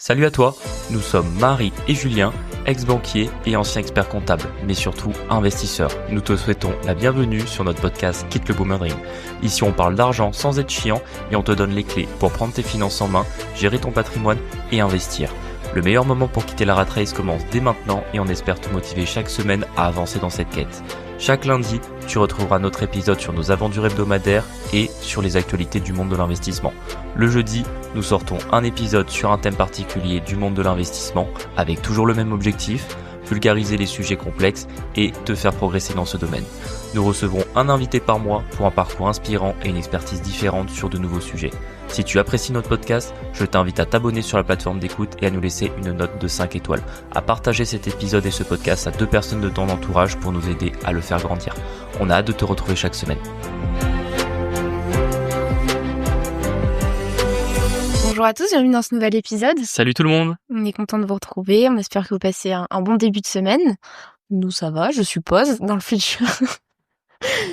Salut à toi, nous sommes Marie et Julien, ex-banquiers et anciens experts comptables, mais surtout investisseurs. Nous te souhaitons la bienvenue sur notre podcast Quitte le Boomer Dream. Ici on parle d'argent sans être chiant et on te donne les clés pour prendre tes finances en main, gérer ton patrimoine et investir. Le meilleur moment pour quitter la rat race commence dès maintenant et on espère te motiver chaque semaine à avancer dans cette quête. Chaque lundi, tu retrouveras notre épisode sur nos aventures hebdomadaires et sur les actualités du monde de l'investissement. Le jeudi, nous sortons un épisode sur un thème particulier du monde de l'investissement avec toujours le même objectif, vulgariser les sujets complexes et te faire progresser dans ce domaine. Nous recevrons un invité par mois pour un parcours inspirant et une expertise différente sur de nouveaux sujets. Si tu apprécies notre podcast, je t'invite à t'abonner sur la plateforme d'écoute et à nous laisser une note de 5 étoiles, à partager cet épisode et ce podcast à 2 personnes de ton entourage pour nous aider à le faire grandir. On a hâte de te retrouver chaque semaine. Bonjour à tous, bienvenue dans ce nouvel épisode. Salut tout le monde. On est content de vous retrouver, on espère que vous passez un bon début de semaine. Nous ça va, je suppose, dans le futur.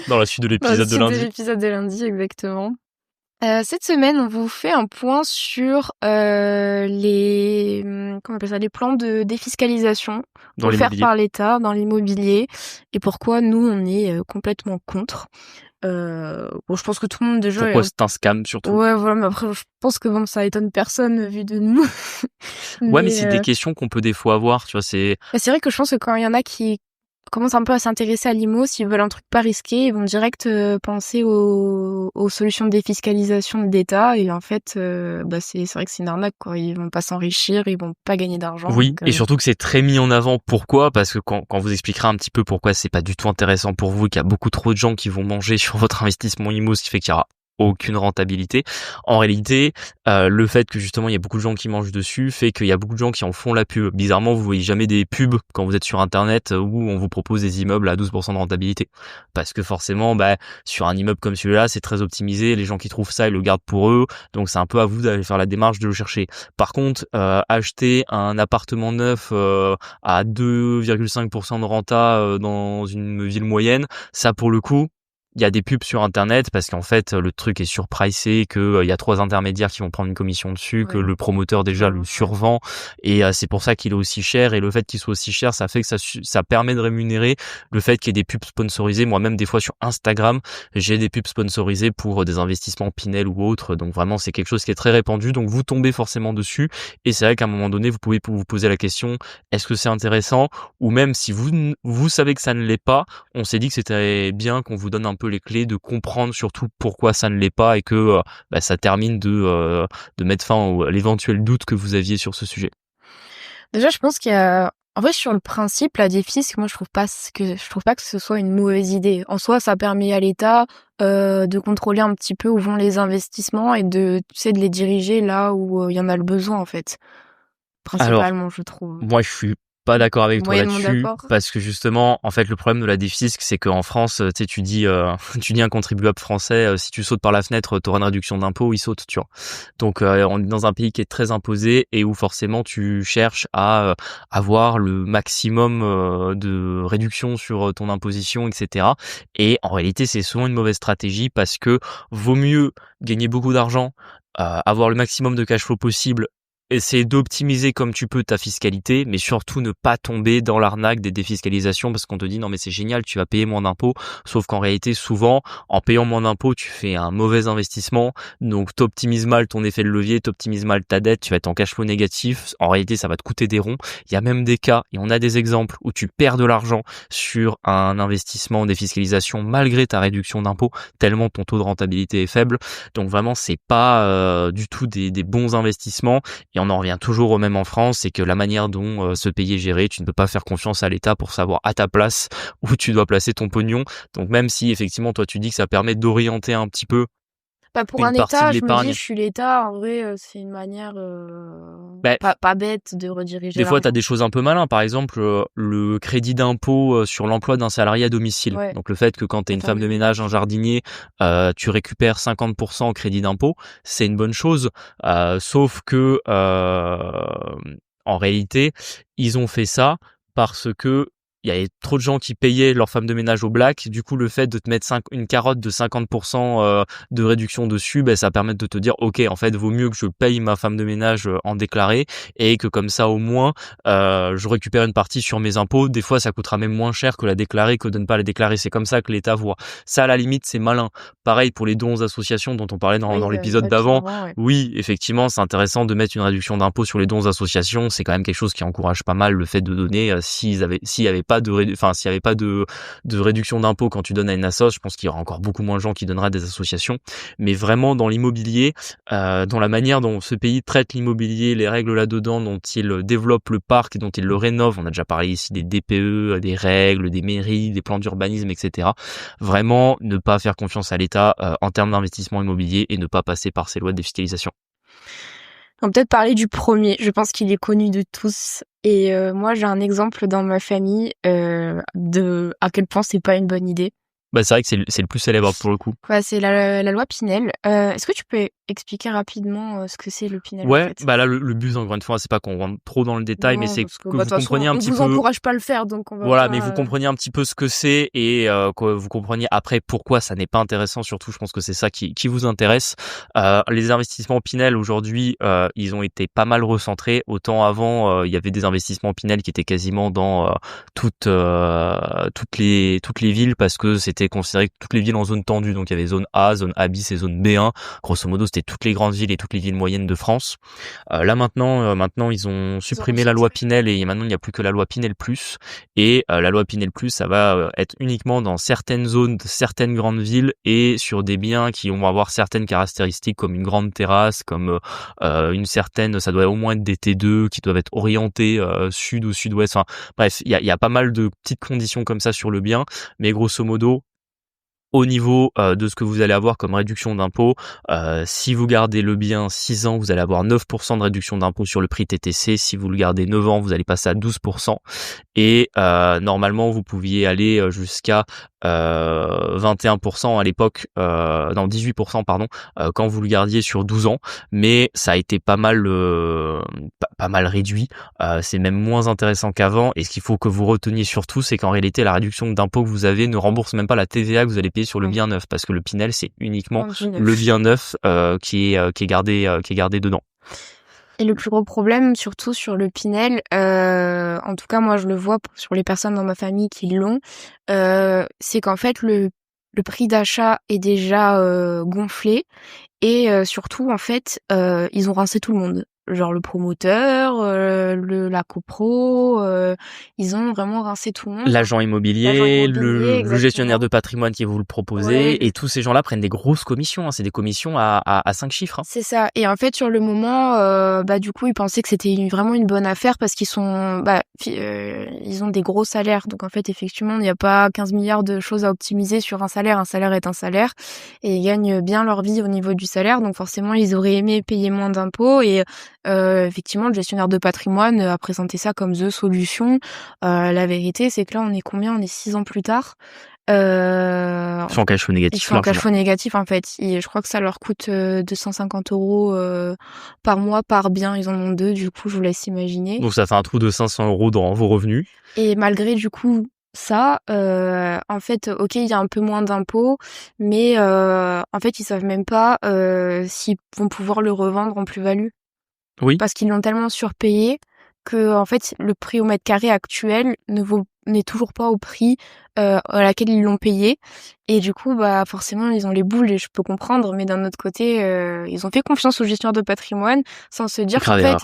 Dans la suite de l'épisode de lundi. Dans l'épisode de lundi, exactement. Cette semaine, on vous fait un point sur les plans de défiscalisation offerts par l'État dans l'immobilier et pourquoi nous on est complètement contre. Je pense que tout le monde déjà. Pourquoi c'est un scam surtout. Ouais, voilà, mais après je pense que ça étonne personne vu de nous. Ouais, mais c'est des questions qu'on peut des fois avoir, tu vois, c'est vrai que je pense que quand il y en a qui commencent un peu à s'intéresser à l'IMO, s'ils veulent un truc pas risqué, ils vont direct penser aux solutions de défiscalisation de l'État et en fait c'est vrai que c'est une arnaque quoi, ils vont pas s'enrichir, ils vont pas gagner d'argent. Oui, et surtout que c'est très mis en avant. Pourquoi ? Parce que quand vous expliquerez un petit peu pourquoi c'est pas du tout intéressant pour vous, qu'il y a beaucoup trop de gens qui vont manger sur votre investissement IMO, ce qui fait qu'il y aura aucune rentabilité. En réalité, le fait que justement il y a beaucoup de gens qui mangent dessus fait qu'il y a beaucoup de gens qui en font la pub. Bizarrement, vous voyez jamais des pubs quand vous êtes sur internet où on vous propose des immeubles à 12% de rentabilité. Parce que forcément, sur un immeuble comme celui-là, c'est très optimisé, les gens qui trouvent ça, ils le gardent pour eux, donc c'est un peu à vous d'aller faire la démarche de le chercher. Par contre, acheter un appartement neuf à 2,5% de renta dans une ville moyenne, ça pour le coup, il y a des pubs sur internet parce qu'en fait le truc est surpricé, que il y a 3 intermédiaires qui vont prendre une commission dessus, que le promoteur déjà le survend et c'est pour ça qu'il est aussi cher, et le fait qu'il soit aussi cher, ça fait que ça permet de rémunérer le fait qu'il y ait des pubs sponsorisées. Moi-même des fois sur Instagram, j'ai des pubs sponsorisées pour des investissements Pinel ou autres, donc vraiment c'est quelque chose qui est très répandu, donc vous tombez forcément dessus et c'est vrai qu'à un moment donné vous pouvez vous poser la question, est-ce que c'est intéressant, ou même si vous savez que ça ne l'est pas, on s'est dit que c'était bien qu'on vous donne un peu les clés de comprendre surtout pourquoi ça ne l'est pas et que ça termine de mettre fin à l'éventuel doute que vous aviez sur ce sujet. Déjà, je pense qu'il y a en vrai sur le principe la défisc, moi je trouve pas que ce soit une mauvaise idée. En soi, ça permet à l'État de contrôler un petit peu où vont les investissements et de les diriger là où il y en a le besoin en fait. Principalement, je trouve. Moi, je suis pas d'accord avec toi là-dessus, d'accord. parce que justement, en fait, le problème de la défisc, c'est qu'en France, tu dis un contribuable français, si tu sautes par la fenêtre, t'auras une réduction d'impôt, il saute, tu vois. Donc, on est dans un pays qui est très imposé et où forcément tu cherches à avoir le maximum de réduction sur ton imposition, etc. Et en réalité, c'est souvent une mauvaise stratégie parce que vaut mieux gagner beaucoup d'argent, avoir le maximum de cash flow possible, essayer d'optimiser comme tu peux ta fiscalité, mais surtout ne pas tomber dans l'arnaque des défiscalisations parce qu'on te dit non mais c'est génial, tu vas payer moins d'impôts, sauf qu'en réalité souvent en payant moins d'impôts tu fais un mauvais investissement, donc t'optimises mal ton effet de levier, t'optimises mal ta dette, tu vas être en cash flow négatif, en réalité ça va te coûter des ronds. Il y a même des cas, et on a des exemples où tu perds de l'argent sur un investissement en défiscalisation malgré ta réduction d'impôts, tellement ton taux de rentabilité est faible. Donc vraiment c'est pas du tout des bons investissements. Et on en revient toujours au même en France, c'est que la manière dont ce pays est géré, tu ne peux pas faire confiance à l'État pour savoir à ta place où tu dois placer ton pognon. Donc même si effectivement toi tu dis que ça permet d'orienter un petit peu pour un État, je me dis, je suis l'État, en vrai, c'est une manière pas bête de rediriger. Des fois, tu as des choses un peu malins. Par exemple, le crédit d'impôt sur l'emploi d'un salarié à domicile. Ouais. Donc le fait que quand tu es une femme de ménage, un jardinier, tu récupères 50% en crédit d'impôt, c'est une bonne chose. Sauf que en réalité, ils ont fait ça parce que il y avait trop de gens qui payaient leur femme de ménage au black. Du coup, le fait de te mettre une carotte de 50% de réduction dessus, ça permet de te dire, ok, en fait, vaut mieux que je paye ma femme de ménage en déclaré et que comme ça, au moins, je récupère une partie sur mes impôts. Des fois, ça coûtera même moins cher que la déclarer que de ne pas la déclarer. C'est comme ça que l'État voit. Ça, à la limite, c'est malin. Pareil pour les dons aux associations dont on parlait dans l'épisode d'avant. Ouais. Oui, effectivement, c'est intéressant de mettre une réduction d'impôt sur les dons aux associations. C'est quand même quelque chose qui encourage pas mal le fait de donner. S'il y avait pas de réduction d'impôt quand tu donnes à une asso, je pense qu'il y aura encore beaucoup moins de gens qui donneraient à des associations. Mais vraiment, dans l'immobilier, dans la manière dont ce pays traite l'immobilier, les règles là-dedans, dont il développe le parc, dont il le rénove. On a déjà parlé ici des DPE, des règles, des mairies, des plans d'urbanisme, etc. Vraiment, ne pas faire confiance à l'État en termes d'investissement immobilier et ne pas passer par ces lois de défiscalisation. On peut peut-être parler du premier. Je pense qu'il est connu de tous. Et moi, j'ai un exemple dans ma famille de à quel point c'est pas une bonne idée. C'est vrai que c'est le plus célèbre pour le coup. Ouais, c'est la loi Pinel. Est-ce que tu peux expliquer rapidement ce que c'est le Pinel? Ouais, en fait là le but encore une fois, c'est pas qu'on rentre trop dans le détail, mais c'est que vous compreniez un petit peu. On vous encourage pas à le faire, donc on va. Voilà, mais vous compreniez un petit peu ce que c'est et que vous compreniez après pourquoi ça n'est pas intéressant. Surtout, je pense que c'est ça qui vous intéresse. Les investissements Pinel aujourd'hui, ils ont été pas mal recentrés. Autant avant, il y avait des investissements Pinel qui étaient quasiment dans toutes les villes parce que c'était considéré que toutes les villes en zone tendue. Donc il y avait zone A, zone A bis et zone B1. Grosso modo, c'était toutes les grandes villes et toutes les villes moyennes de France. Là maintenant, ils ont supprimé la loi Pinel et maintenant il n'y a plus que la loi Pinel plus. Et la loi Pinel plus, ça va être uniquement dans certaines zones, de certaines grandes villes et sur des biens qui vont avoir certaines caractéristiques comme une grande terrasse, comme une certaine, ça doit au moins être des T2 qui doivent être orientés sud ou sud-ouest. Enfin bref, il y a pas mal de petites conditions comme ça sur le bien, mais grosso modo, au niveau de ce que vous allez avoir comme réduction d'impôt, si vous gardez le bien 6 ans, vous allez avoir 9% de réduction d'impôt sur le prix TTC. Si vous le gardez 9 ans, vous allez passer à 12%. Et normalement, vous pouviez aller jusqu'à 21% à l'époque, 18% pardon, quand vous le gardiez sur 12 ans. Mais ça a été pas mal réduit. C'est même moins intéressant qu'avant. Et ce qu'il faut que vous reteniez surtout, c'est qu'en réalité, la réduction d'impôt que vous avez ne rembourse même pas la TVA que vous allez payer sur le bien neuf, parce que le Pinel, c'est uniquement le bien neuf qui est gardé dedans. Et le plus gros problème, surtout sur le Pinel, en tout cas moi je le vois sur les personnes dans ma famille qui l'ont, c'est qu'en fait le prix d'achat est déjà gonflé et surtout en fait ils ont rincé tout le monde. Genre le promoteur, la copro, ils ont vraiment rincé tout le monde. L'agent immobilier, le gestionnaire de patrimoine qui vous le proposez, et tous ces gens-là prennent des grosses commissions, hein, c'est des commissions à 5 chiffres. Hein. C'est ça, et en fait sur le moment, du coup ils pensaient que c'était vraiment une bonne affaire parce qu'ils sont, ils ont des gros salaires, donc en fait effectivement il n'y a pas 15 milliards de choses à optimiser sur un salaire est un salaire, et ils gagnent bien leur vie au niveau du salaire, donc forcément ils auraient aimé payer moins d'impôts, et effectivement le gestionnaire de patrimoine a présenté ça comme the solution. La vérité c'est que là on est combien, on est 6 ans plus tard, ils sont en cash flow négatif. Ils sont en cash flow négatif en fait. Et je crois que ça leur coûte 250 € par mois par bien. Ils en ont 2, du coup je vous laisse imaginer. Donc ça fait un trou de 500 € dans vos revenus. Et malgré du coup ça, en fait, ok, il y a un peu moins d'impôts, mais en fait ils savent même pas s'ils vont pouvoir le revendre en plus-value. Oui. Parce qu'ils l'ont tellement surpayé que en fait le prix au mètre carré actuel n'est toujours pas au prix à laquelle ils l'ont payé, et du coup forcément ils ont les boules, et je peux comprendre, mais d'un autre côté ils ont fait confiance au gestionnaire de patrimoine sans se dire qu'en fait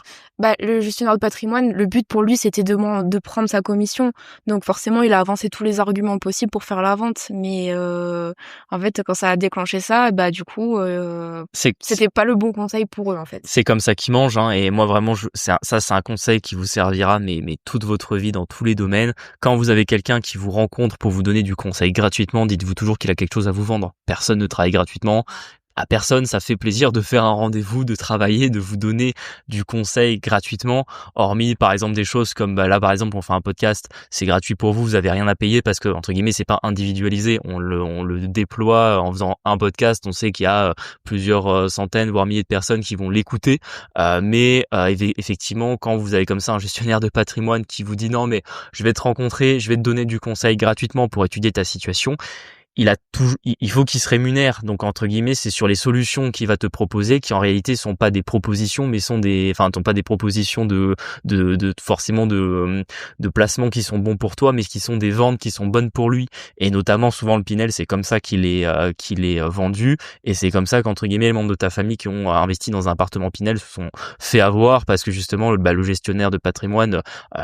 le gestionnaire de patrimoine, le but pour lui c'était de prendre sa commission, donc forcément il a avancé tous les arguments possibles pour faire la vente, mais en fait quand ça a déclenché ça, du coup c'était pas le bon conseil pour eux en fait. C'est comme ça qu'ils mangent, hein, et moi vraiment c'est un conseil qui vous servira mais toute votre vie dans tous les domaines. Quand vous avez quelqu'un qui vous rencontre pour vous donner du conseil gratuitement, dites-vous toujours qu'il a quelque chose à vous vendre. Personne ne travaille gratuitement. à personne ça fait plaisir de faire un rendez-vous, de travailler, de vous donner du conseil gratuitement, hormis par exemple des choses comme là par exemple on fait un podcast, c'est gratuit pour vous, vous avez rien à payer parce que entre guillemets c'est pas individualisé, on le déploie en faisant un podcast, on sait qu'il y a plusieurs centaines voire milliers de personnes qui vont l'écouter, mais effectivement quand vous avez comme ça un gestionnaire de patrimoine qui vous dit non mais je vais te rencontrer, je vais te donner du conseil gratuitement pour étudier ta situation, il faut qu'il se rémunère. Donc, entre guillemets, c'est sur les solutions qu'il va te proposer qui, en réalité, sont pas des propositions, mais sont sont pas des propositions forcément de placements qui sont bons pour toi, mais qui sont des ventes qui sont bonnes pour lui. Et notamment, souvent, le Pinel, c'est comme ça qu'il est vendu. Et c'est comme ça qu'entre guillemets, les membres de ta famille qui ont investi dans un appartement Pinel se sont fait avoir parce que justement, le gestionnaire de patrimoine,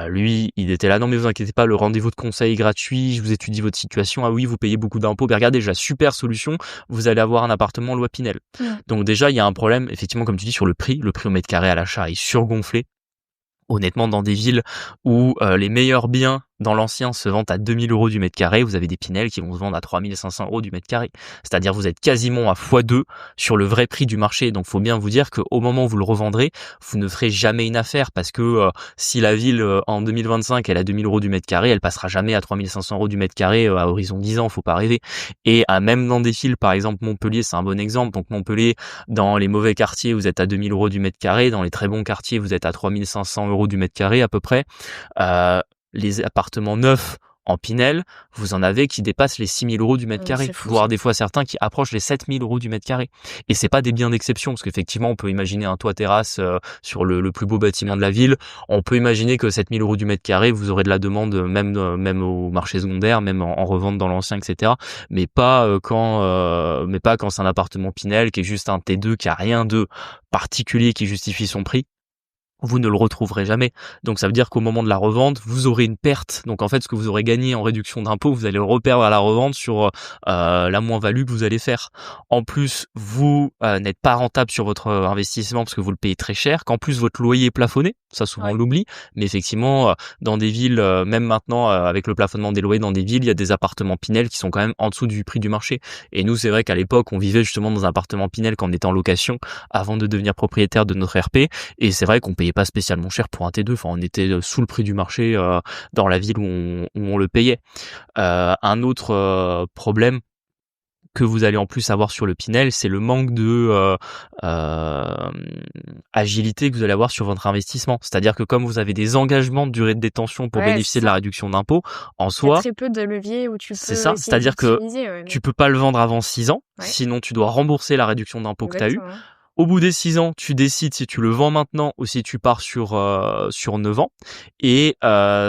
lui, il était là. Non, mais vous inquiétez pas, le rendez-vous de conseil est gratuit. Je vous étudie votre situation. Ah oui, vous payez beaucoup d'impôts. Ben regardez, déjà super solution, vous allez avoir un appartement loi Pinel. Donc déjà il y a un problème effectivement comme tu dis sur le prix au mètre carré à l'achat est surgonflé. Honnêtement, dans des villes où les meilleurs biens dans l'ancien se vendent à 2000 € du mètre carré, vous avez des Pinel qui vont se vendre à 3500 € du mètre carré. C'est-à-dire vous êtes quasiment à x2 sur le vrai prix du marché. Donc faut bien vous dire qu'au moment où vous le revendrez, vous ne ferez jamais une affaire parce que si la ville en 2025 elle a 2000 € du mètre carré, elle passera jamais à 3500 € du mètre carré à horizon 10 ans, faut pas rêver. Et même dans des villes, par exemple Montpellier, c'est un bon exemple. Donc Montpellier, dans les mauvais quartiers, vous êtes à 2000 € du mètre carré, dans les très bons quartiers, vous êtes à 3500 € du mètre carré à peu près. Les appartements neufs en Pinel, vous en avez qui dépassent les 6000 € du mètre carré, voire des fois certains qui approchent les 7000 € du mètre carré. Et c'est pas des biens d'exception, parce qu'effectivement, on peut imaginer un toit terrasse sur le plus beau bâtiment de la ville. On peut imaginer que 7000 € du mètre carré, vous aurez de la demande même au marché secondaire, même en revente dans l'ancien, etc. Mais pas quand c'est un appartement Pinel qui est juste un T2 qui a rien de particulier qui justifie son prix. Vous ne le retrouverez jamais. Donc ça veut dire qu'au moment de la revente, vous aurez une perte. Donc en fait, ce que vous aurez gagné en réduction d'impôt, vous allez le reperdre à la revente sur la moins-value que vous allez faire. En plus, vous n'êtes pas rentable sur votre investissement parce que vous le payez très cher, qu'en plus votre loyer est plafonné, ça souvent on l'oublie, mais effectivement, dans des villes, même maintenant, avec le plafonnement des loyers dans des villes, il y a des appartements Pinel qui sont quand même en dessous du prix du marché. Et nous, c'est vrai qu'à l'époque, on vivait justement dans un appartement Pinel quand on était en location avant de devenir propriétaire de notre RP, et c'est vrai qu'on payait pas spécialement cher pour un T2, enfin on était sous le prix du marché dans la ville où on le payait. Un autre problème que vous allez en plus avoir sur le Pinel, c'est le manque de agilité que vous allez avoir sur votre investissement. C'est-à-dire que comme vous avez des engagements de durée de détention pour bénéficier de la réduction d'impôt, en soi, très peu de leviers où tu peux c'est ça, c'est-à-dire que tu peux pas le vendre avant 6 ans, sinon tu dois rembourser la réduction d'impôt que tu as eue. Au bout des 6 ans, tu décides si tu le vends maintenant ou si tu pars sur 9 ans. Et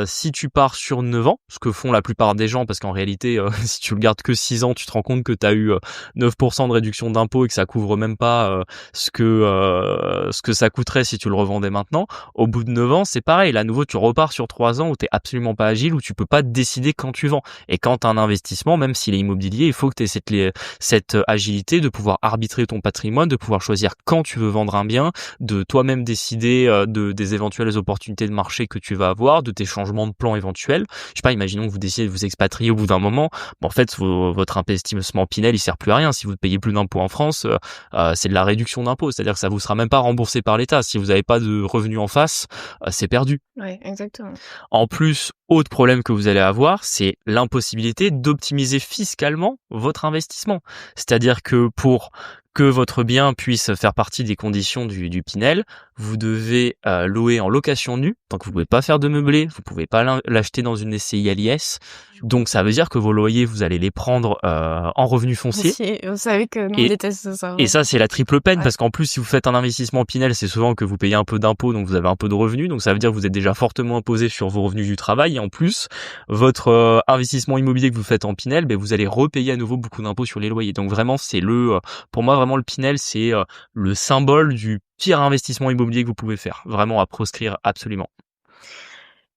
si tu pars sur 9 ans, ce que font la plupart des gens, parce qu'en réalité, si tu le gardes que 6 ans, tu te rends compte que tu as eu 9% de réduction d'impôt et que ça couvre même pas ce que ça coûterait si tu le revendais maintenant. Au bout de 9 ans, c'est pareil. Là, à nouveau, tu repars sur 3 ans où tu es absolument pas agile, où tu peux pas décider quand tu vends. Et quand tu as un investissement, même s'il est immobilier, il faut que tu aies cette agilité de pouvoir arbitrer ton patrimoine, de pouvoir choisir quand tu veux vendre un bien, de toi-même décider des éventuelles opportunités de marché que tu vas avoir, de tes changements de plan éventuels. Je sais pas, imaginons que vous décidez de vous expatrier au bout d'un moment. Bon, en fait, votre investissement Pinel, il sert plus à rien. Si vous ne payez plus d'impôts en France, c'est de la réduction d'impôts. C'est-à-dire que ça vous sera même pas remboursé par l'État. Si vous n'avez pas de revenus en face, c'est perdu. Ouais, exactement. En plus, autre problème que vous allez avoir, c'est l'impossibilité d'optimiser fiscalement votre investissement. C'est-à-dire que pour que votre bien puisse faire partie des conditions du Pinel, vous devez louer en location nue, donc vous pouvez pas faire de meublé, vous pouvez pas l'acheter dans une SCI à l'IS, donc ça veut dire que vos loyers, vous allez les prendre en revenus fonciers. Vous savez que nous on déteste ça. Et ça, c'est la triple peine, parce qu'en plus, si vous faites un investissement Pinel, c'est souvent que vous payez un peu d'impôts, donc vous avez un peu de revenus, donc ça veut dire que vous êtes déjà fortement imposé sur vos revenus du travail, et en plus, votre investissement immobilier que vous faites en Pinel, vous allez repayer à nouveau beaucoup d'impôts sur les loyers. Donc vraiment, c'est pour moi, vraiment, le Pinel, c'est le symbole du pire investissement immobilier que vous pouvez faire. Vraiment à proscrire absolument.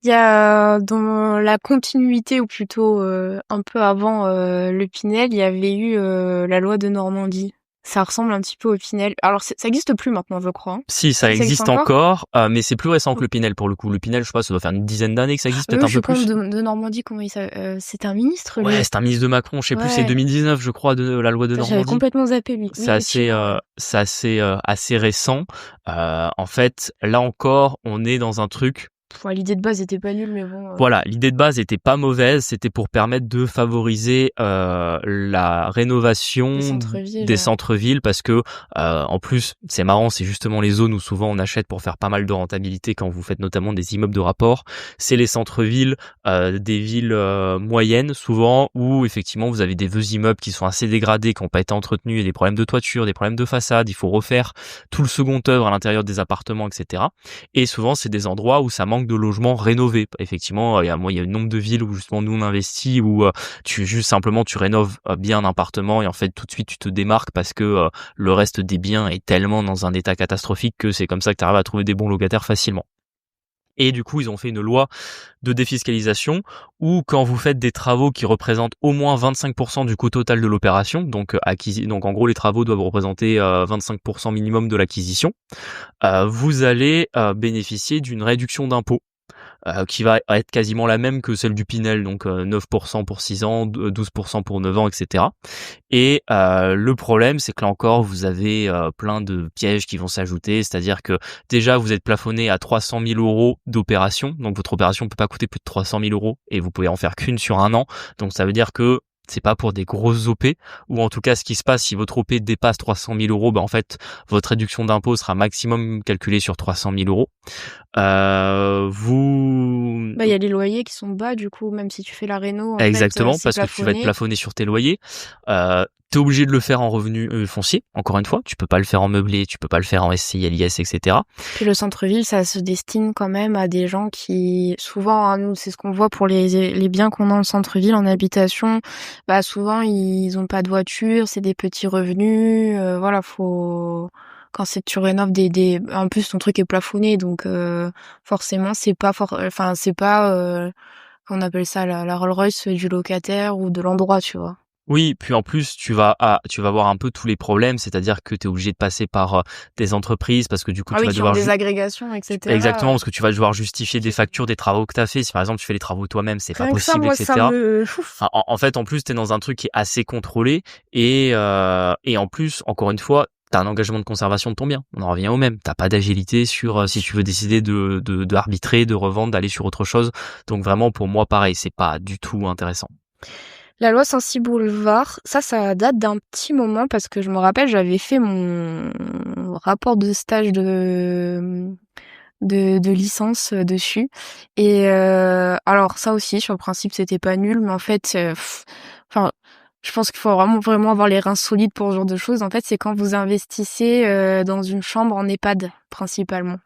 Il y a dans la continuité, ou plutôt un peu avant le Pinel, il y avait eu la loi de Normandie. Ça ressemble un petit peu au Pinel. Alors, ça existe plus maintenant, je crois. Si, ça existe encore, mais c'est plus récent que le Pinel pour le coup. Le Pinel, je sais pas, ça doit faire une dizaine d'années que ça existe, peut-être un peu plus. De Normandie, comment il s'appelle c'était un ministre, lui. Ouais, c'est un ministre de Macron, je sais plus, c'est 2019, je crois, de la loi de Normandie. J'avais complètement zappé, lui. C'est assez récent. En fait, là encore, on est dans un truc. L'idée de base était pas nulle, mais bon. Voilà, l'idée de base était pas mauvaise, c'était pour permettre de favoriser la rénovation des centres-villes parce que en plus, c'est marrant, c'est justement les zones où souvent on achète pour faire pas mal de rentabilité quand vous faites notamment des immeubles de rapport. C'est les centres-villes des villes moyennes souvent où effectivement vous avez des vieux immeubles qui sont assez dégradés, qui n'ont pas été entretenus, il y a des problèmes de toiture, des problèmes de façade, il faut refaire tout le second œuvre à l'intérieur des appartements, etc. Et souvent c'est des endroits où ça manque de logements rénovés. Effectivement, il y a un nombre de villes où justement nous on investit où tu rénoves bien un appartement et en fait tout de suite tu te démarques parce que le reste des biens est tellement dans un état catastrophique que c'est comme ça que tu arrives à trouver des bons locataires facilement. Et du coup, ils ont fait une loi de défiscalisation où quand vous faites des travaux qui représentent au moins 25% du coût total de l'opération, donc en gros les travaux doivent représenter 25% minimum de l'acquisition, vous allez bénéficier d'une réduction d'impôt qui va être quasiment la même que celle du Pinel, donc 9% pour 6 ans, 12% pour 9 ans, etc. Et le problème, c'est que là encore, vous avez plein de pièges qui vont s'ajouter, c'est-à-dire que déjà, vous êtes plafonné à 300 000 euros d'opération, donc votre opération ne peut pas coûter plus de 300 000 euros et vous pouvez en faire qu'une sur un an, donc ça veut dire que c'est pas pour des grosses OP, ou en tout cas ce qui se passe si votre OP dépasse 300 000 euros, en fait votre réduction d'impôt sera maximum calculée sur 300 000 euros. Il y a les loyers qui sont bas du coup, même si tu fais la réno. Exactement, parce que tu vas être plafonné sur tes loyers. T'es obligé de le faire en revenu foncier, encore une fois, tu peux pas le faire en meublé, tu peux pas le faire en SCI, LIS, etc. Puis le centre-ville, ça se destine quand même à des gens qui, souvent, nous, c'est ce qu'on voit pour les biens qu'on a en centre-ville, en habitation, souvent, ils ont pas de voiture, c'est des petits revenus, quand tu rénoves en plus, ton truc est plafonné, donc, forcément, on appelle ça la Rolls-Royce du locataire ou de l'endroit, tu vois. Oui, puis en plus tu vas voir un peu tous les problèmes, c'est-à-dire que tu es obligé de passer par des entreprises parce que du coup tu vas devoir des agrégations, etc. Exactement, parce que tu vas devoir justifier des factures des travaux que tu as fait. Si par exemple tu fais les travaux toi-même, c'est pas possible, moi, etc. En fait, en plus tu es dans un truc qui est assez contrôlé et en plus, encore une fois, t'as un engagement de conservation de ton bien. On en revient au même. T'as pas d'agilité sur si tu veux décider de arbitrer, de revendre, d'aller sur autre chose. Donc vraiment pour moi pareil, c'est pas du tout intéressant. La loi Censi-Boulevard, ça date d'un petit moment parce que je me rappelle, j'avais fait mon rapport de stage de licence dessus. Et alors ça aussi, sur le principe, c'était pas nul, mais en fait, je pense qu'il faut vraiment avoir les reins solides pour ce genre de choses. En fait, c'est quand vous investissez dans une chambre en EHPAD, principalement.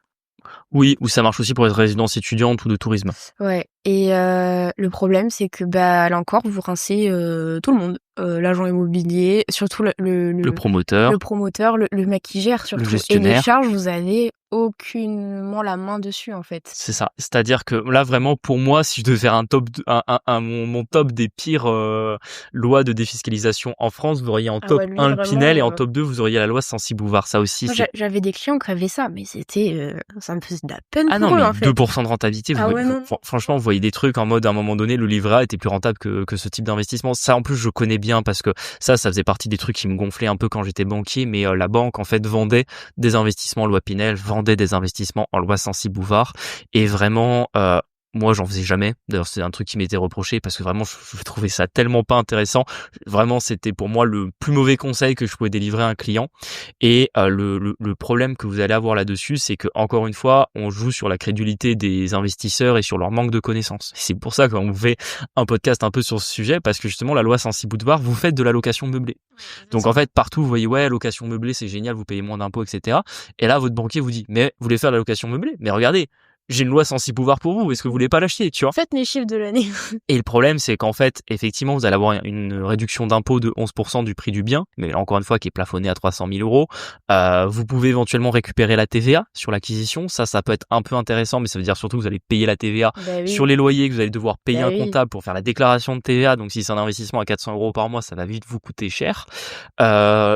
Oui, ou ça marche aussi pour les résidences étudiantes ou de tourisme. Ouais. Et le problème, c'est que là encore, vous rincez tout le monde. L'agent immobilier, surtout le promoteur, le mec qui gère surtout. Le gestionnaire. Et les charges, vous avez aucunement la main dessus en fait. C'est ça. C'est-à-dire que là vraiment pour moi, si je devais faire mon top des pires lois de défiscalisation en France, vous auriez en top 1 le Pinel et en top 2 vous auriez la loi Censi-Bouvard. Ça aussi. Moi, j'avais des clients qui avaient ça, mais c'était ça me faisait de la peine pour eux, en fait. 2% de rentabilité. Franchement, vous voyez des trucs en mode à un moment donné le livret A était plus rentable que ce type d'investissement. Ça en plus je connais bien parce que ça faisait partie des trucs qui me gonflaient un peu quand j'étais banquier, mais la banque en fait vendait des investissements en loi Pinel, vendait des investissements en loi Censi-Bouvard et vraiment moi j'en faisais jamais. D'ailleurs c'est un truc qui m'était reproché parce que vraiment je trouvais ça tellement pas intéressant. Vraiment c'était pour moi le plus mauvais conseil que je pouvais délivrer à un client. Et le problème que vous allez avoir là-dessus, c'est que encore une fois on joue sur la crédulité des investisseurs et sur leur manque de connaissances. C'est pour ça qu'on fait un podcast un peu sur ce sujet parce que justement la loi Censi-Bouvard, vous faites de la location meublée. Donc en fait partout vous voyez location meublée c'est génial, vous payez moins d'impôts, etc. Et là votre banquier vous dit mais vous voulez faire de la location meublée, mais regardez j'ai une loi sans 6 pouvoirs pour vous, est-ce que vous voulez pas l'acheter, tu vois? Faites mes chiffres de l'année. Et le problème, c'est qu'en fait, effectivement, vous allez avoir une réduction d'impôt de 11% du prix du bien, mais encore une fois, qui est plafonné à 300 000 €. Vous pouvez éventuellement récupérer la TVA sur l'acquisition. Ça peut être un peu intéressant, mais ça veut dire surtout que vous allez payer la TVA sur les loyers, que vous allez devoir payer un comptable pour faire la déclaration de TVA. Donc, si c'est un investissement à 400 € par mois, ça va vite vous coûter cher.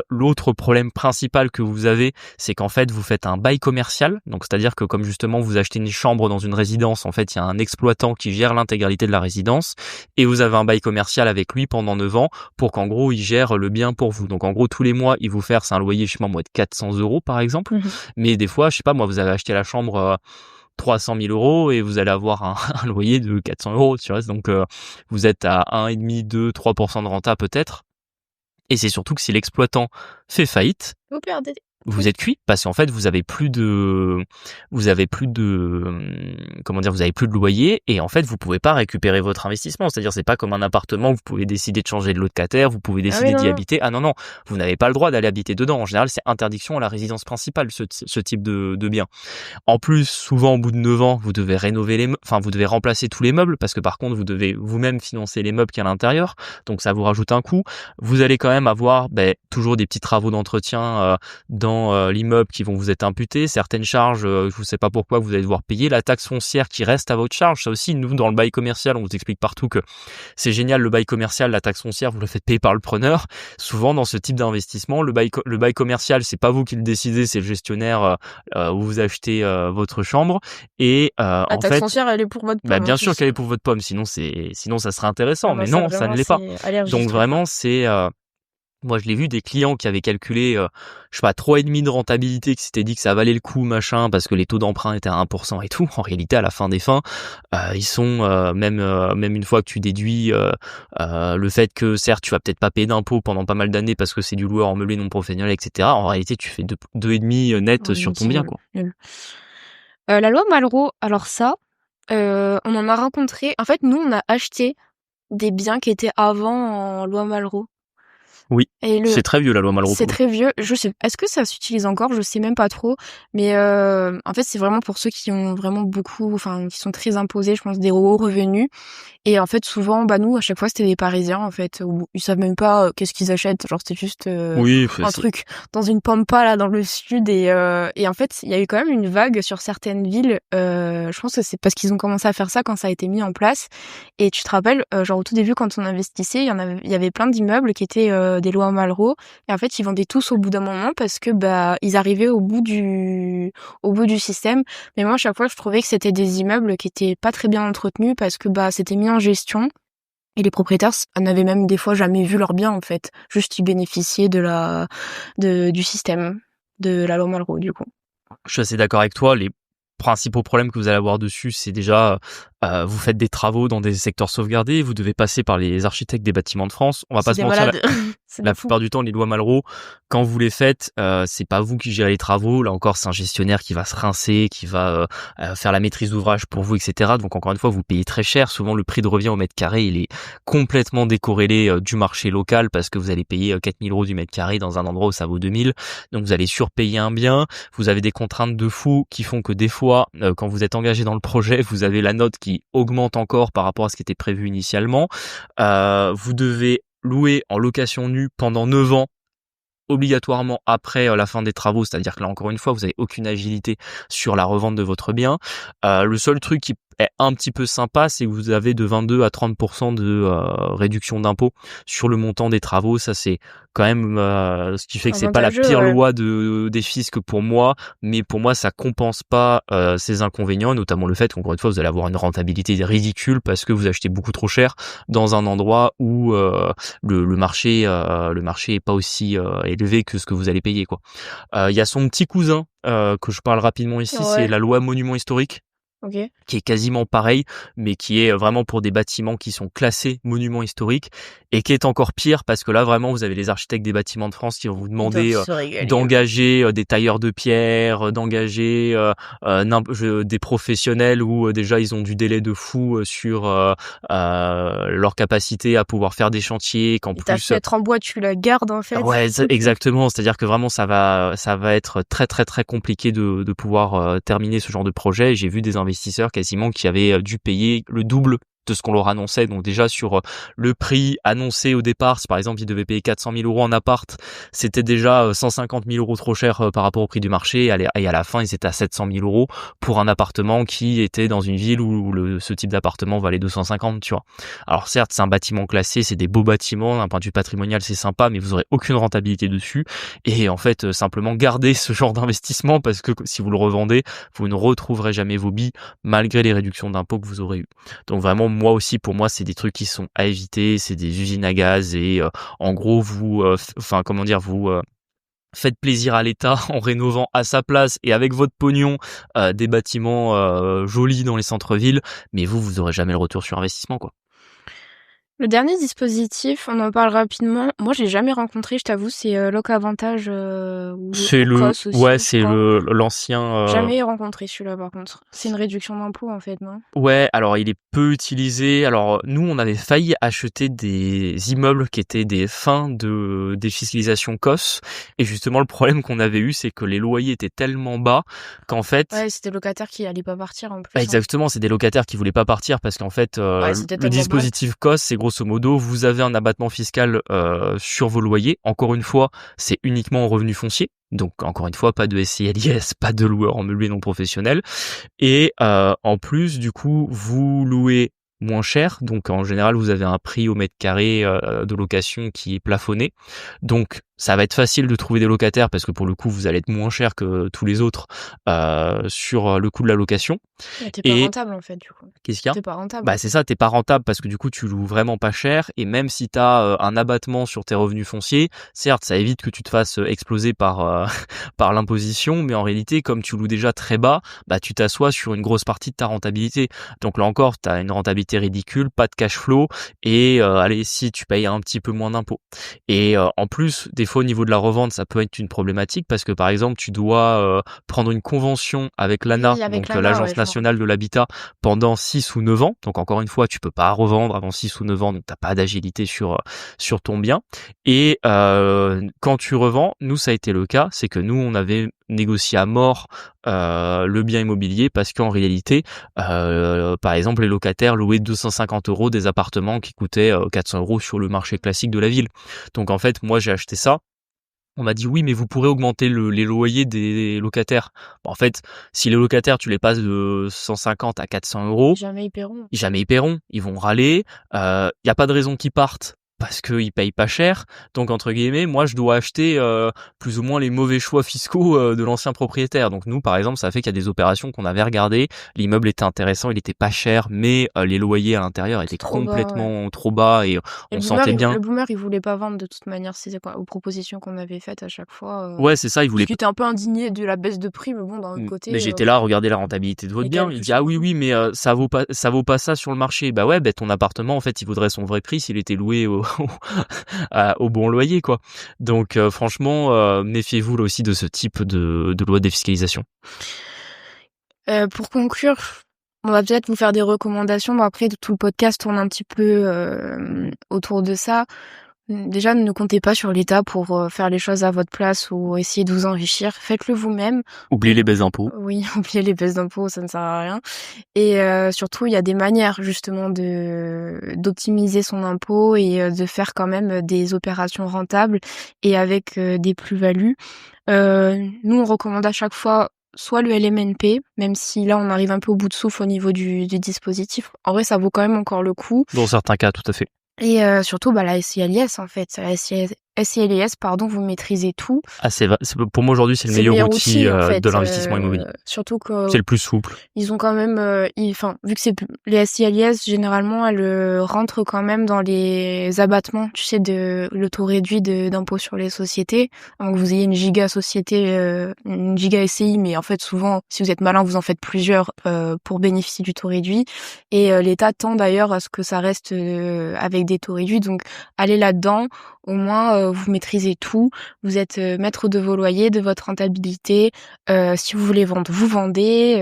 L'autre problème principal que vous avez, c'est qu'en fait, vous faites un bail commercial. Donc, c'est-à-dire que comme justement, vous achetez une chambre dans une résidence, en fait, il y a un exploitant qui gère l'intégralité de la résidence et vous avez un bail commercial avec lui pendant 9 ans pour qu'en gros, il gère le bien pour vous. Donc, en gros, tous les mois, il vous verse un loyer, je sais pas moi, de 400 € par exemple. Mais des fois, je sais pas moi, vous avez acheté la chambre 300 000 € et vous allez avoir un loyer de 400 €, tu vois. Donc, vous êtes à 1,5, 2, 3% de renta peut-être. Et c'est surtout que si l'exploitant fait faillite, vous perdez. Vous êtes cuit parce qu'en fait vous avez plus de loyer et en fait vous pouvez pas récupérer votre investissement. C'est-à-dire c'est pas comme un appartement où vous pouvez décider de changer de locataire, vous pouvez décider d'y habiter. Ah non, vous n'avez pas le droit d'aller habiter dedans. En général c'est interdiction à la résidence principale ce type de bien. En plus souvent au bout de 9 ans vous devez vous devez remplacer tous les meubles parce que par contre vous devez vous-même financer les meubles qu'il y a à l'intérieur. Donc ça vous rajoute un coût. Vous allez quand même avoir toujours des petits travaux d'entretien dans l'immeuble qui vont vous être imputés, certaines charges, je ne sais pas pourquoi vous allez devoir payer, la taxe foncière qui reste à votre charge, ça aussi, nous dans le bail commercial, on vous explique partout que c'est génial le bail commercial, la taxe foncière, vous le faites payer par le preneur. Souvent dans ce type d'investissement, le bail commercial, c'est pas vous qui le décidez, c'est le gestionnaire où vous achetez votre chambre et la taxe foncière, elle est pour votre pomme. Bien sûr qu'elle est pour votre pomme, sinon ça serait intéressant, mais non, ça ne l'est pas. Donc vraiment, c'est moi, je l'ai vu des clients qui avaient calculé, 3,5 de rentabilité, qui s'étaient dit que ça valait le coup, machin, parce que les taux d'emprunt étaient à 1% et tout. En réalité, à la fin des fins, ils sont, même une fois que tu déduis le fait que, certes, tu vas peut-être pas payer d'impôts pendant pas mal d'années parce que c'est du loueur en meublé non professionnel, etc. En réalité, tu fais 2,5 net sur ton bien, quoi. La loi Malraux, alors ça, on en a rencontré. En fait, nous, on a acheté des biens qui étaient avant en loi Malraux. Oui, c'est très vieux la loi Malraux. C'est très vieux. Je sais, est-ce que ça s'utilise encore? Je sais même pas trop. Mais en fait, c'est vraiment pour ceux qui ont vraiment qui sont très imposés, je pense, des hauts revenus. Et en fait, souvent, nous, à chaque fois, c'était des Parisiens, en fait, où ils savent même pas qu'est-ce qu'ils achètent. Genre, c'était juste un truc dans une pampa, là, dans le sud. Et en fait, il y a eu quand même une vague sur certaines villes. Je pense que c'est parce qu'ils ont commencé à faire ça quand ça a été mis en place. Et tu te rappelles, genre, au tout début, quand on investissait, il y avait plein d'immeubles qui étaient des lois Malraux. Et en fait, ils vendaient tous au bout d'un moment parce que, ils arrivaient au bout du système. Mais moi, à chaque fois, je trouvais que c'était des immeubles qui étaient pas très bien entretenus parce que, c'était mis en gestion et les propriétaires n'avaient même des fois jamais vu leurs biens en fait, juste ils bénéficiaient du système de la loi Malraux du coup. Je suis assez d'accord avec toi, les principaux problèmes que vous allez avoir dessus, c'est déjà vous faites des travaux dans des secteurs sauvegardés, vous devez passer par les architectes des bâtiments de France. On va pas se mentir, la plupart du temps, les lois Malraux, quand vous les faites, c'est pas vous qui gérez les travaux. Là encore, c'est un gestionnaire qui va se rincer, qui va faire la maîtrise d'ouvrage pour vous, etc. Donc encore une fois, vous payez très cher. Souvent, le prix de revient au mètre carré, il est complètement décorrélé du marché local parce que vous allez payer 4 000 € du mètre carré dans un endroit où ça vaut 2 000. Donc vous allez surpayer un bien. Vous avez des contraintes de fou qui font que des fois, quand vous êtes engagé dans le projet, vous avez la note qui augmente encore par rapport à ce qui était prévu initialement. Vous devez louer en location nue pendant 9 ans obligatoirement après la fin des travaux, c'est-à-dire que là encore une fois vous avez aucune agilité sur la revente de votre bien. Le seul truc qui est un petit peu sympa, c'est que vous avez de 22 à 30% de réduction d'impôt sur le montant des travaux. Ça c'est quand même ce qui fait que c'est pas la pire loi des fiscs pour moi, mais pour moi ça compense pas ces inconvénients, notamment le fait qu'encore une fois vous allez avoir une rentabilité ridicule parce que vous achetez beaucoup trop cher dans un endroit où le marché est pas aussi élevé que ce que vous allez payer, quoi. Il y a son petit cousin que je parle rapidement ici, c'est la loi monument historique. Okay. Qui est quasiment pareil, mais qui est vraiment pour des bâtiments qui sont classés monuments historiques et qui est encore pire parce que là vraiment vous avez les architectes des bâtiments de France qui vont vous demander d'engager des tailleurs de pierre, d'engager des professionnels où déjà ils ont du délai de fou sur leur capacité à pouvoir faire des chantiers. Qu'en plus ta fenêtre en bois tu la gardes en fait. Ouais, exactement. C'est-à-dire que vraiment ça va être très très très compliqué de pouvoir terminer ce genre de projet. J'ai vu des investisseurs investisseurs quasiment qui avaient dû payer le double de ce qu'on leur annonçait. Donc déjà sur le prix annoncé au départ, si par exemple ils devaient payer 400 000 euros en appart, c'était déjà 150 000 euros trop cher par rapport au prix du marché, et à la fin ils étaient à 700 000 euros pour un appartement qui était dans une ville où ce type d'appartement valait 250, tu vois. Alors certes c'est un bâtiment classé, c'est des beaux bâtiments, d'un point de vue patrimonial c'est sympa, mais vous aurez aucune rentabilité dessus, et en fait simplement gardez ce genre d'investissement, parce que si vous le revendez, vous ne retrouverez jamais vos billes malgré les réductions d'impôts que vous aurez eues. Donc vraiment, moi aussi, pour moi, c'est des trucs qui sont à éviter, c'est des usines à gaz, et en gros, vous faites plaisir à l'État en rénovant à sa place et avec votre pognon des bâtiments jolis dans les centres-villes, mais vous aurez jamais le retour sur investissement, quoi. Le dernier dispositif, on en parle rapidement. Moi, j'ai jamais rencontré, je t'avoue, c'est Locavantage ou C'est COS aussi, ouais, je c'est crois. l'ancien. Jamais rencontré celui-là, par contre. C'est une réduction d'impôt, en fait, non? Ouais, alors il est peu utilisé. Alors nous, on avait failli acheter des immeubles qui étaient des fins de défiscalisation COS, et justement le problème qu'on avait eu, c'est que les loyers étaient tellement bas qu'en fait, Ouais, c'était le locataire qui allait pas partir en plus. exactement, c'est des locataires qui voulaient pas partir parce qu'en fait, Ouais, c'était le tellement bas. dispositif COS, c'est grosso modo, vous avez un abattement fiscal sur vos loyers. Encore une fois, c'est uniquement en revenu foncier. Donc encore une fois, pas de SCLIS, pas de loueur en meublé non professionnel. Et en plus, du coup, vous louez moins cher. Donc en général, vous avez un prix au mètre carré de location qui est plafonné. Donc ça va être facile de trouver des locataires parce que pour le coup, vous allez être moins cher que tous les autres sur le coût de la location. Ouais, t'es pas rentable en fait, du coup. Qu'est-ce qu'il y a ? T'es pas rentable. Bah c'est ça, t'es pas rentable parce que du coup tu loues vraiment pas cher, et même si t'as un abattement sur tes revenus fonciers, certes ça évite que tu te fasses exploser par par l'imposition, mais en réalité comme tu loues déjà très bas, bah tu t'assois sur une grosse partie de ta rentabilité. Donc là encore t'as une rentabilité ridicule, pas de cash flow, et allez, si tu payes un petit peu moins d'impôts. Et en plus des fois au niveau de la revente ça peut être une problématique parce que par exemple tu dois prendre une convention avec l'ANA, Oui, avec donc l'ANA, l'Agence ouais, nationale de l'habitat, pendant 6 ou 9 ans. Donc encore une fois, tu peux pas revendre avant 6 ou 9 ans, donc t'as pas d'agilité sur ton bien. Et quand tu revends, nous ça a été le cas, c'est que nous on avait négocié à mort le bien immobilier parce qu'en réalité, par exemple, les locataires louaient 250 € des appartements qui coûtaient 400 € sur le marché classique de la ville. Donc en fait, moi j'ai acheté ça. On m'a dit oui, mais vous pourrez augmenter les loyers des locataires. Bon, en fait, si les locataires, tu les passes de 150 à 400 €, jamais ils paieront. jamais ils paieront. Ils vont râler. Y a pas de raison qu'ils partent parce qu'ils payent pas cher. Donc entre guillemets, moi je dois acheter plus ou moins les mauvais choix fiscaux de l'ancien propriétaire. Donc nous, par exemple, ça fait qu'il y a des opérations qu'on avait regardées. L'immeuble était intéressant, il était pas cher, mais les loyers à l'intérieur étaient complètement trop bas, et on sentait bien. Le boomer, il voulait pas vendre de toute manière, c'est quoi, aux propositions qu'on avait faites à chaque fois. Ouais, c'est ça, il voulait. Parce que t'es un peu indigné de la baisse de prix, mais bon, d'un autre côté. Mais j'étais là, regardez la rentabilité de votre bien. Il dit ah oui, mais ça vaut pas ça sur le marché. Bah ouais, ton appartement en fait, il vaudrait son vrai prix s'il était loué au bon loyer, quoi. Donc franchement, méfiez-vous là aussi de ce type de loi de défiscalisation. Pour conclure, on va peut-être vous faire des recommandations. Bon, après, tout le podcast tourne un petit peu autour de ça. Déjà, ne comptez pas sur l'État pour faire les choses à votre place ou essayer de vous enrichir. Faites-le vous-même. Oubliez les baisses d'impôts. Oui, oubliez les baisses d'impôts, ça ne sert à rien. Et surtout, il y a des manières justement d'optimiser son impôt et de faire quand même des opérations rentables et avec des plus-values. Nous, on recommande à chaque fois soit le LMNP, même si là, on arrive un peu au bout de souffle au niveau du dispositif. En vrai, ça vaut quand même encore le coup. Dans certains cas, tout à fait. Et surtout, la SCLIS, en fait. La SCLIS, vous maîtrisez tout. Pour moi, aujourd'hui, c'est le meilleur outil en fait, de l'investissement immobilier. Surtout que c'est le plus souple. Ils ont quand même, vu que c'est les SCLIS, généralement, elles rentrent quand même dans les abattements, tu sais, de le taux réduit d'impôt sur les sociétés. Donc vous ayez une giga société, une giga SCI, mais en fait, souvent, si vous êtes malin, vous en faites plusieurs pour bénéficier du taux réduit. Et l'État tend d'ailleurs à ce que ça reste avec des taux réduits. Donc allez là-dedans. Au moins, vous maîtrisez tout. Vous êtes maître de vos loyers, de votre rentabilité. Si vous voulez vendre, vous vendez.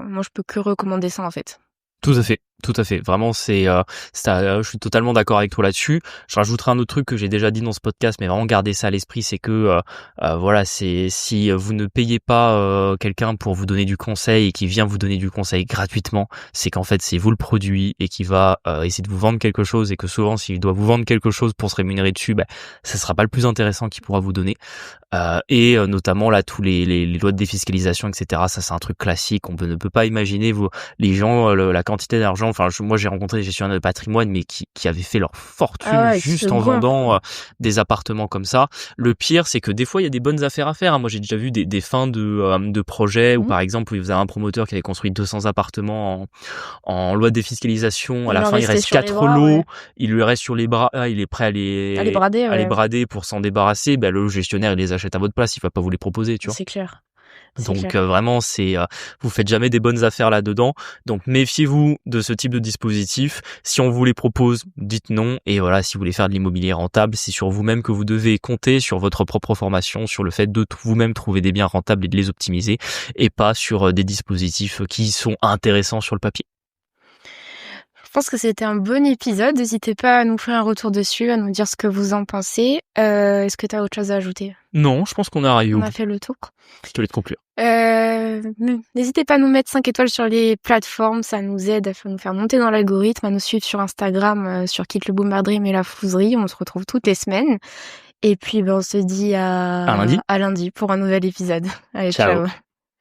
Moi, je peux que recommander ça, en fait. Tout à fait. Tout à fait. Vraiment, je suis totalement d'accord avec toi là-dessus. Je rajouterai un autre truc que j'ai déjà dit dans ce podcast, mais vraiment garder ça à l'esprit, c'est que voilà, c'est si vous ne payez pas quelqu'un pour vous donner du conseil et qui vient vous donner du conseil gratuitement, c'est qu'en fait c'est vous le produit et qui va essayer de vous vendre quelque chose, et que souvent s'il doit vous vendre quelque chose pour se rémunérer dessus, ça sera pas le plus intéressant qu'il pourra vous donner. Et notamment là tous les lois de défiscalisation, etc. Ça c'est un truc classique. On ne peut pas imaginer les gens, la quantité d'argent. Enfin, moi j'ai rencontré des gestionnaires de patrimoine, mais qui avaient fait leur fortune juste en vendant des appartements comme ça. Le pire, c'est que des fois il y a des bonnes affaires à faire. Moi j'ai déjà vu des fins de projets où par exemple vous avez un promoteur qui avait construit 200 appartements en loi de défiscalisation. À la fin il reste 4 lots. Il lui reste sur les bras. Il est prêt à les brader pour s'en débarrasser. Le gestionnaire il les achète à votre place. Il va pas vous les proposer, tu vois. C'est clair. Donc vraiment vous faites jamais des bonnes affaires là-dedans. Donc méfiez-vous de ce type de dispositif. Si on vous les propose, dites non. Et voilà, si vous voulez faire de l'immobilier rentable, c'est sur vous-même que vous devez compter, sur votre propre formation, sur le fait de vous-même trouver des biens rentables et de les optimiser, et pas sur des dispositifs qui sont intéressants sur le papier. Je pense que c'était un bon épisode. N'hésitez pas à nous faire un retour dessus, à nous dire ce que vous en pensez. Est-ce que tu as autre chose à ajouter ? Non, je pense qu'on est arrivé. On a fait le tour. Je te laisse conclure. N'hésitez pas à nous mettre 5 étoiles sur les plateformes, ça nous aide à nous faire monter dans l'algorithme, à nous suivre sur Instagram, sur Quitte le Boom Dream et la Flouserie. On se retrouve toutes les semaines. Et puis on se dit à lundi pour un nouvel épisode. Allez, ciao.